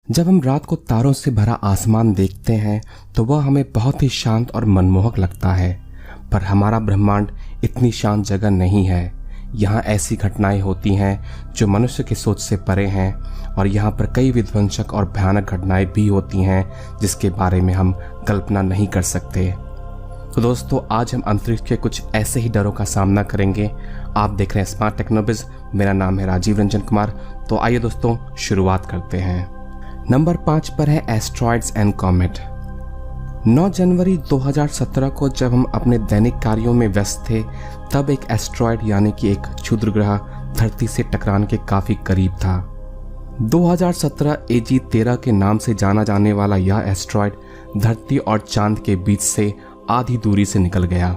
जब हम रात को तारों से भरा आसमान देखते हैं तो वह हमें बहुत ही शांत और मनमोहक लगता है। पर हमारा ब्रह्मांड इतनी शांत जगह नहीं है। यहाँ ऐसी घटनाएं होती हैं जो मनुष्य की सोच से परे हैं, और यहाँ पर कई विध्वंसक और भयानक घटनाएं भी होती हैं जिसके बारे में हम कल्पना नहीं कर सकते। तो दोस्तों, आज हम अंतरिक्ष के कुछ ऐसे ही डरों का सामना करेंगे। आप देख रहे हैं स्मार्ट टेक्नोबिज। मेरा नाम है राजीव रंजन कुमार। तो आइए दोस्तों, शुरुआत करते हैं। नंबर 5 पर है एस्ट्रॉइड्स एंड कॉमेट। 9 जनवरी 2017 को जब हम अपने दैनिक कार्यों में व्यस्त थे, तब एक एस्ट्रॉइड यानी कि एक क्षुद्र ग्रह धरती से टकराने के काफी करीब था। 2017 AG-13 के नाम से जाना जाने वाला यह एस्ट्रॉइड धरती और चांद के बीच से आधी दूरी से निकल गया।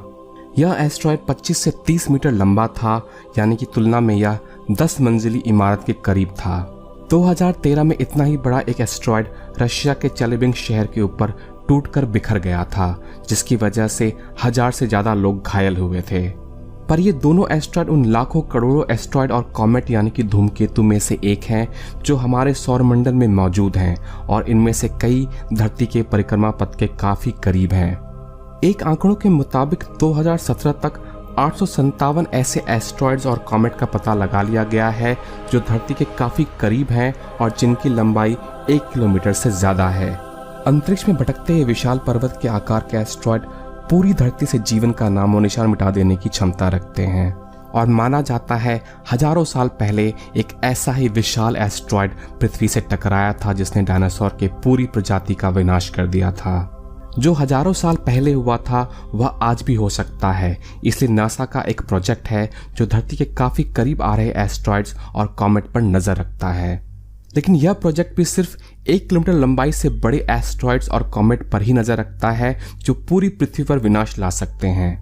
यह एस्ट्रॉइड 25 से 30 मीटर लंबा था, यानी कि तुलना में यह 10 मंजिली इमारत के करीब था। 2013 में इतना ही बड़ा एक एस्ट्रॉइड रशिया के चेलेबिंग शहर के ऊपर टूटकर बिखर गया था, जिसकी वजह से 1000 से ज्यादा लोग घायल हुए थे। पर ये दोनों एस्ट्रॉइड उन लाखों करोड़ों एस्ट्रॉइड और कॉमेट यानी कि धूमकेतु में से एक हैं जो हमारे सौरमंडल में मौजूद हैं, और इनमें से कई धरती के परिक्रमा पथ के काफी करीब हैं। एक आंकड़ों के मुताबिक 2017 तक 857 ऐसे एस्ट्रॉइड्स और कॉमेट का पता लगा लिया गया है जो धरती के काफी करीब हैं और जिनकी लंबाई 1 किलोमीटर से ज्यादा है। अंतरिक्ष में भटकते ये विशाल पर्वत के आकार के एस्ट्रॉइड पूरी धरती से जीवन का नामो निशान मिटा देने की क्षमता रखते हैं, और माना जाता है हजारों साल पहले एक ऐसा ही विशाल एस्ट्रॉइड पृथ्वी से टकराया था जिसने डायनासोर के पूरी प्रजाति का विनाश कर दिया था। जो हजारों साल पहले हुआ था वह आज भी हो सकता है। इसलिए नासा का एक प्रोजेक्ट है जो धरती के काफी करीब आ रहे एस्ट्रॉइड्स और कॉमेट पर नजर रखता है। लेकिन यह प्रोजेक्ट भी सिर्फ 1 किलोमीटर लंबाई से बड़े एस्ट्रॉइड्स और कॉमेट पर ही नजर रखता है जो पूरी पृथ्वी पर विनाश ला सकते हैं।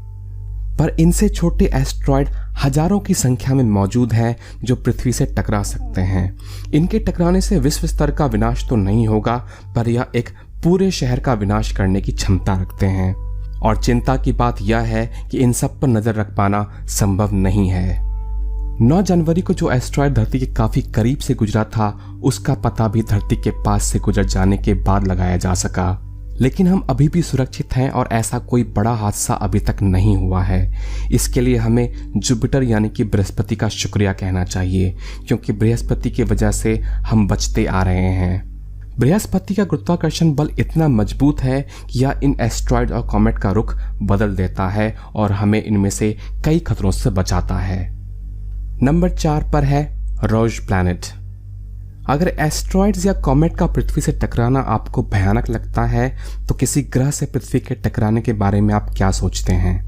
पर इनसे छोटे एस्ट्रॉइड हजारों की संख्या में मौजूद हैं जो पृथ्वी से टकरा सकते हैं। इनके टकराने से विश्व स्तर का विनाश तो नहीं होगा, पर यह एक पूरे शहर का विनाश करने की क्षमता रखते हैं। और चिंता की बात यह है कि इन सब पर नजर रख पाना संभव नहीं है। 9 जनवरी को जो एस्ट्रॉइड धरती के काफी करीब से गुजरा था, उसका पता भी धरती के पास से गुजर जाने के बाद लगाया जा सका। लेकिन हम अभी भी सुरक्षित हैं और ऐसा कोई बड़ा हादसा अभी तक नहीं हुआ है। इसके लिए हमें जुपिटर यानी कि बृहस्पति का शुक्रिया कहना चाहिए, क्योंकि बृहस्पति की वजह से हम बचते आ रहे हैं। बृहस्पति का गुरुत्वाकर्षण बल इतना मजबूत है कि यह इन एस्ट्रॉइड और कॉमेट का रुख बदल देता है और हमें इनमें से कई खतरों से बचाता है। नंबर 4 पर है रोज प्लैनेट। अगर एस्ट्रॉइड्स या कॉमेट का पृथ्वी से टकराना आपको भयानक लगता है, तो किसी ग्रह से पृथ्वी के टकराने के बारे में आप क्या सोचते हैं?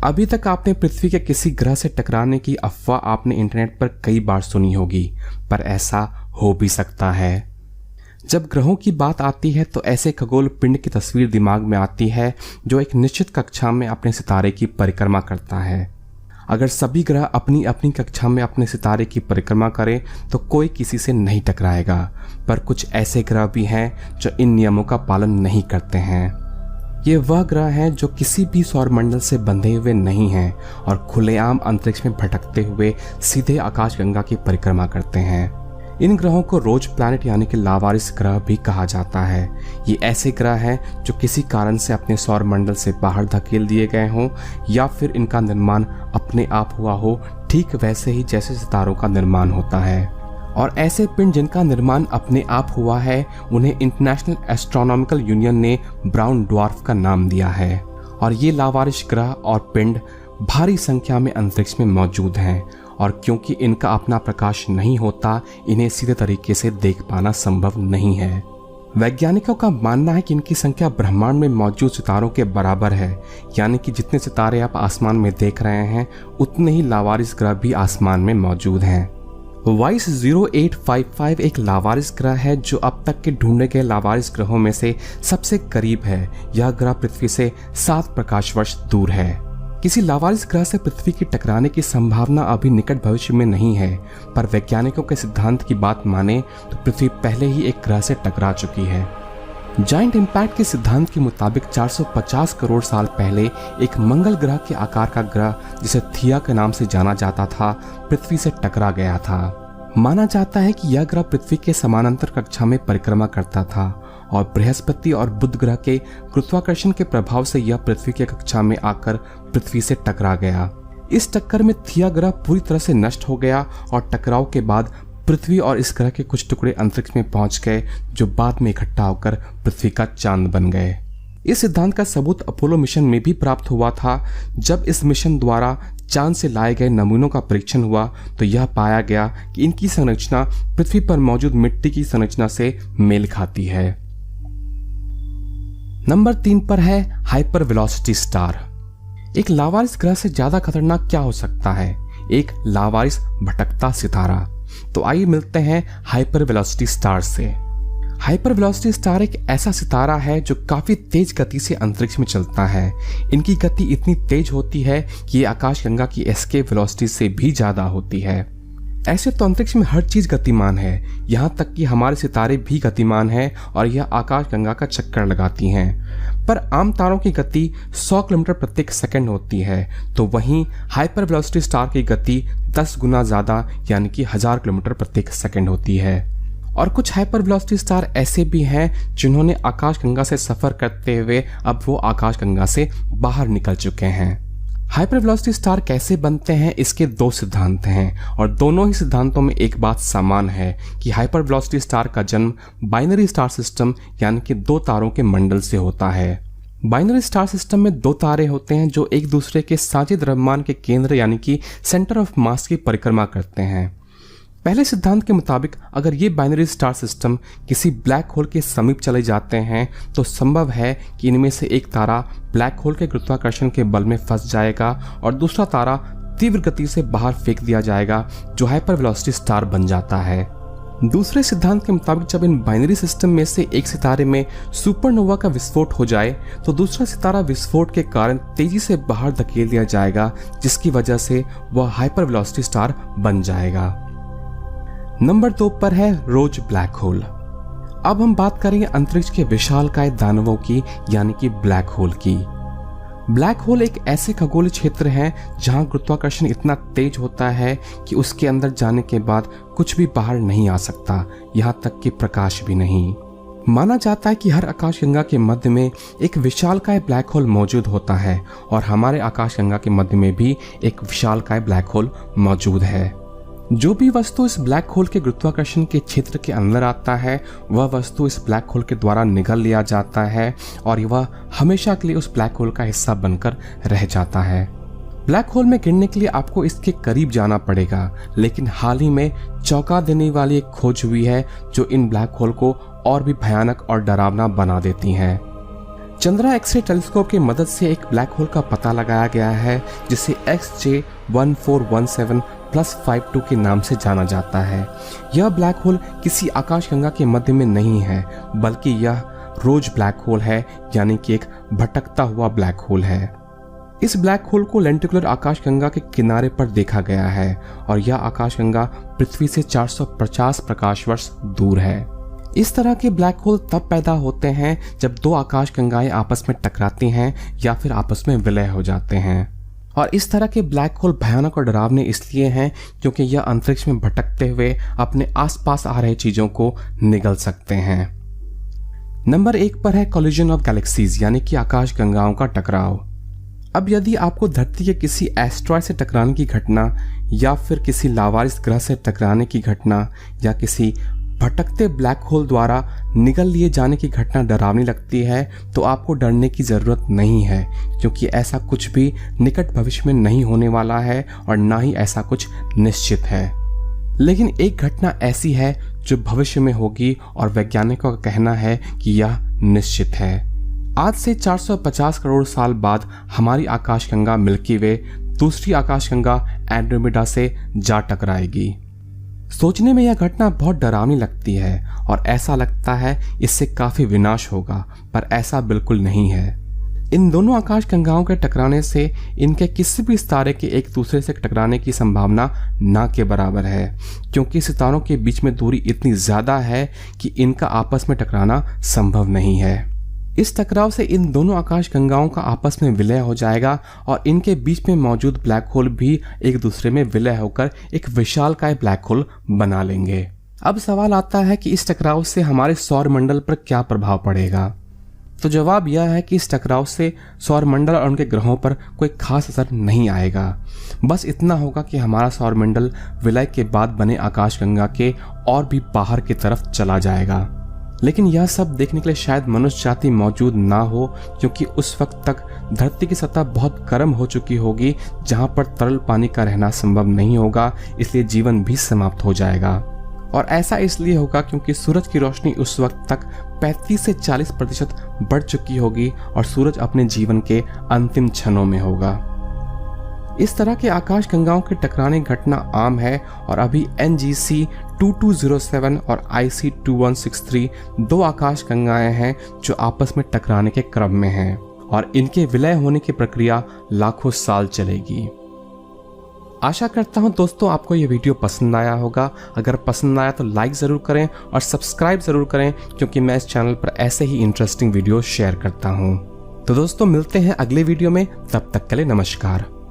अभी तक आपने पृथ्वी के किसी ग्रह से टकराने की अफवाह आपने इंटरनेट पर कई बार सुनी होगी, पर ऐसा हो भी सकता है। जब ग्रहों की बात आती है तो ऐसे खगोल पिंड की तस्वीर दिमाग में आती है जो एक निश्चित कक्षा में अपने सितारे की परिक्रमा करता है। अगर सभी ग्रह अपनी अपनी कक्षा में अपने सितारे की परिक्रमा करें तो कोई किसी से नहीं टकराएगा, पर कुछ ऐसे ग्रह भी हैं जो इन नियमों का पालन नहीं करते हैं। ये वह ग्रह हैं जो किसी भी सौरमंडल से बंधे हुए नहीं हैं और खुलेआम अंतरिक्ष में भटकते हुए सीधे आकाशगंगा की परिक्रमा करते हैं। इन ग्रहों को रोज प्लैनेट यानी कि लावारिस ग्रह भी कहा जाता है। ये ऐसे ग्रह हैं जो किसी कारण से अपने सौरमंडल से बाहर धकेल दिए गए हों, या फिर इनका निर्माण अपने आप हुआ हो, ठीक वैसे ही जैसे सितारों का निर्माण होता है। और ऐसे पिंड जिनका निर्माण अपने आप हुआ है, उन्हें इंटरनेशनल एस्ट्रोनॉमिकल यूनियन ने ब्राउन ड्वार्फ का नाम दिया है। और ये लावारिस ग्रह और पिंड भारी संख्या में अंतरिक्ष में मौजूद हैं, और क्योंकि इनका अपना प्रकाश नहीं होता, इन्हें सीधे तरीके से देख पाना संभव नहीं है। वैज्ञानिकों का मानना है कि इनकी संख्या ब्रह्मांड में मौजूद सितारों के बराबर है, यानी कि जितने सितारे आप आसमान में देख रहे हैं उतने ही लावारिस ग्रह भी आसमान में मौजूद हैं। वाइस 0855 एक लावारिस ग्रह है जो अब तक के ढूंढे गए लावारिस ग्रहों में से सबसे करीब है। यह ग्रह पृथ्वी से 7 प्रकाश वर्ष दूर है। किसी लावारिस ग्रह से पृथ्वी की टकराने की संभावना अभी निकट भविष्य में नहीं है, पर वैज्ञानिकों के सिद्धांत की बात माने तो पृथ्वी पहले ही एक ग्रह से टकरा चुकी है। जायंट इम्पैक्ट के सिद्धांत के मुताबिक 450 करोड़ साल पहले एक मंगल ग्रह के आकार का ग्रह, जिसे थिया के नाम से जाना जाता था, पृथ्वी से टकरा गया था। माना जाता है कि यह ग्रह पृथ्वी के समानांतर कक्षा में परिक्रमा करता था और बृहस्पति और बुध ग्रह के गुरुत्वाकर्षण के प्रभाव से यह पृथ्वी की कक्षा में आकर पृथ्वी से टकरा गया। इस टक्कर में थिया ग्रह पूरी तरह से नष्ट हो गया और टकराव के बाद पृथ्वी और इस ग्रह के कुछ टुकड़े अंतरिक्ष में पहुंच गए, जो बाद में इकट्ठा होकर पृथ्वी का चांद बन गए। इस सिद्धांत का सबूत अपोलो मिशन में भी प्राप्त हुआ था। जब इस मिशन द्वारा चांद से लाए गए नमूनों का परीक्षण हुआ तो यह पाया गया कि इनकी संरचना पृथ्वी पर मौजूद मिट्टी की संरचना से मेल खाती है। नंबर 3 पर है हाइपर वेलोसिटी स्टार। एक लावारिस ग्रह से ज्यादा खतरनाक क्या हो सकता है? एक लावारिस भटकता सितारा। तो आइए मिलते हैं हाइपर वेलोसिटी स्टार से। हाइपर वेलोसिटी स्टार एक ऐसा सितारा है जो काफी तेज गति से अंतरिक्ष में चलता है। इनकी गति इतनी तेज होती है कि ये आकाशगंगा की एस्केप वेलोसिटी से भी ज्यादा होती है। ऐसे तो अंतरिक्ष में हर चीज गतिमान है, यहाँ तक कि हमारे सितारे भी गतिमान हैं और यह आकाशगंगा का चक्कर लगाती हैं। पर आम तारों की गति 100 किलोमीटर प्रति सेकंड होती है, तो वहीं हाइपर वेलोसिटी स्टार की गति 10 गुना ज्यादा यानी कि 1000 किलोमीटर प्रति सेकंड होती है। और कुछ हाइपर वेलोसिटी स्टार ऐसे भी हैं जिन्होंने आकाशगंगा से सफर करते हुए अब वो आकाशगंगा से बाहर निकल चुके हैं। हाइपर वेलोसिटी स्टार कैसे बनते हैं, इसके 2 सिद्धांत हैं और दोनों ही सिद्धांतों में एक बात समान है कि हाइपर वेलोसिटी स्टार का जन्म बाइनरी स्टार सिस्टम यानी कि 2 तारों के मंडल से होता है। बाइनरी स्टार सिस्टम में 2 तारे होते हैं जो एक दूसरे के साझे द्रव्यमान के केंद्र यानी कि सेंटर ऑफ मास की परिक्रमा करते हैं। पहले सिद्धांत के मुताबिक अगर ये बाइनरी स्टार सिस्टम किसी ब्लैक होल के समीप चले जाते हैं तो संभव है कि इनमें से एक तारा ब्लैक होल के गुरुत्वाकर्षण के बल में फंस जाएगा और दूसरा तारा तीव्र गति से बाहर फेंक दिया जाएगा, जो हाइपर वेलोसिटी स्टार बन जाता है। दूसरे सिद्धांत के मुताबिक जब इन बाइनरी सिस्टम में से एक सितारे में सुपरनोवा का विस्फोट हो जाए तो दूसरा सितारा विस्फोट के कारण तेजी से बाहर धकेल दिया जाएगा, जिसकी वजह से वह हाइपर वेलोसिटी स्टार बन जाएगा। नंबर 2 पर है रोज ब्लैक होल। अब हम बात करेंगे अंतरिक्ष के विशालकाय दानवों की यानी कि ब्लैक होल की। ब्लैक होल एक ऐसे खगोलीय क्षेत्र है जहां गुरुत्वाकर्षण इतना तेज होता है कि उसके अंदर जाने के बाद कुछ भी बाहर नहीं आ सकता, यहाँ तक कि प्रकाश भी नहीं। माना जाता है कि हर आकाशगंगा के मध्य में एक विशालकाय ब्लैक होल मौजूद होता है और हमारे आकाशगंगा के मध्य में भी एक विशालकाय ब्लैक होल मौजूद है। जो भी वस्तु इस ब्लैक होल के गुरुत्वाकर्षण के क्षेत्र के अंदर आता है वह वस्तु इस ब्लैक होल के द्वारा निगल लिया जाता है और वह हमेशा के लिए उस ब्लैक होल का हिस्सा बनकर रह जाता है। ब्लैक होल में गिरने के लिए आपको इसके करीब जाना पड़ेगा, लेकिन हाल ही में चौंका देने वाली एक खोज हुई है जो इन ब्लैक होल को और भी भयानक और डरावना बना देती है। चंद्रा एक्सरे टेलीस्कोप की मदद से एक ब्लैक होल का पता लगाया गया है जिसे XJ1417+52 के नाम से जाना जाता है। यह ब्लैक होल किसी आकाशगंगा के मध्य में नहीं है, बल्कि यह रोज ब्लैक होल है यानी कि एक भटकता हुआ ब्लैक होल है। इस ब्लैक होल को लेंटिकुलर आकाशगंगा के किनारे पर देखा गया है और यह आकाशगंगा पृथ्वी से 450 प्रकाश वर्ष दूर है। इस तरह के ब्लैक होल तब पैदा होते हैं जब 2 आकाशगंगाएं आपस में टकराती हैं या फिर आपस में विलय हो जाते हैं। और इस तरह के ब्लैक होल भयानक और डरावने इसलिए हैं क्योंकि यह अंतरिक्ष में भटकते हुए अपने आसपास आ रहे चीजों को निगल सकते हैं। नंबर 1 पर है कोलिजन ऑफ गैलेक्सीज यानी कि आकाशगंगाओं का टकराव। अब यदि आपको धरती के किसी एस्ट्रॉयड से टकराने की घटना या फिर किसी लावारिस ग्रह से टकराने की घटना या किसी भटकते ब्लैक होल द्वारा निगल लिए जाने की घटना डरावनी लगती है तो आपको डरने की ज़रूरत नहीं है, क्योंकि ऐसा कुछ भी निकट भविष्य में नहीं होने वाला है और ना ही ऐसा कुछ निश्चित है। लेकिन एक घटना ऐसी है जो भविष्य में होगी और वैज्ञानिकों का कहना है कि यह निश्चित है। आज से 450 करोड़ साल बाद हमारी आकाशगंगा मिल्की वे दूसरी आकाशगंगा एंड्रोमेडा से जा टकराएगी। सोचने में यह घटना बहुत डरावनी लगती है और ऐसा लगता है इससे काफी विनाश होगा, पर ऐसा बिल्कुल नहीं है। इन दोनों आकाशगंगाओं के टकराने से इनके किसी भी सितारे के एक दूसरे से टकराने की संभावना ना के बराबर है, क्योंकि सितारों के बीच में दूरी इतनी ज्यादा है कि इनका आपस में टकराना संभव नहीं है। इस टकराव से इन दोनों आकाशगंगाओं का आपस में विलय हो जाएगा और इनके बीच में मौजूद ब्लैक होल भी एक दूसरे में विलय होकर एक विशालकाय ब्लैक होल बना लेंगे। अब सवाल आता है कि इस टकराव से हमारे सौरमंडल पर क्या प्रभाव पड़ेगा। तो जवाब यह है कि इस टकराव से सौरमंडल और उनके ग्रहों पर कोई खास असर नहीं आएगा। बस इतना होगा कि हमारा सौरमंडल विलय के बाद बने आकाशगंगा के और भी बाहर की तरफ चला जाएगा। लेकिन यह सब देखने के लिए शायद मनुष्य जाति मौजूद ना हो, क्योंकि उस वक्त तक धरती की सतह बहुत गर्म हो चुकी होगी, जहां पर तरल पानी का रहना संभव नहीं होगा, इसलिए जीवन भी समाप्त हो जाएगा। और ऐसा इसलिए होगा क्योंकि सूरज की रोशनी उस वक्त तक 35 से 40% बढ़ चुकी होगी और सूरज अपने जीवन के अंतिम क्षणों में होगा। इस तरह के आकाशगंगाओं के टकराने की घटना आम है और अभी NGC 2207 और IC 2163 दो आकाशगंगाएं हैं जो आपस में टकराने के क्रम में हैं और इनके विलय होने की प्रक्रिया लाखों साल चलेगी। आशा करता हूं दोस्तों आपको यह वीडियो पसंद आया होगा। अगर पसंद आया तो लाइक ज़रूर करें और सब्सक्राइब ज़रूर करें, क्योंकि मैं इस चैनल पर ऐसे ही इंटरेस्टिंग वीडियो शेयर करता हूं। तो दोस्तों मिलते हैं अगले वीडियो में, तब तक के लिए नमस्कार।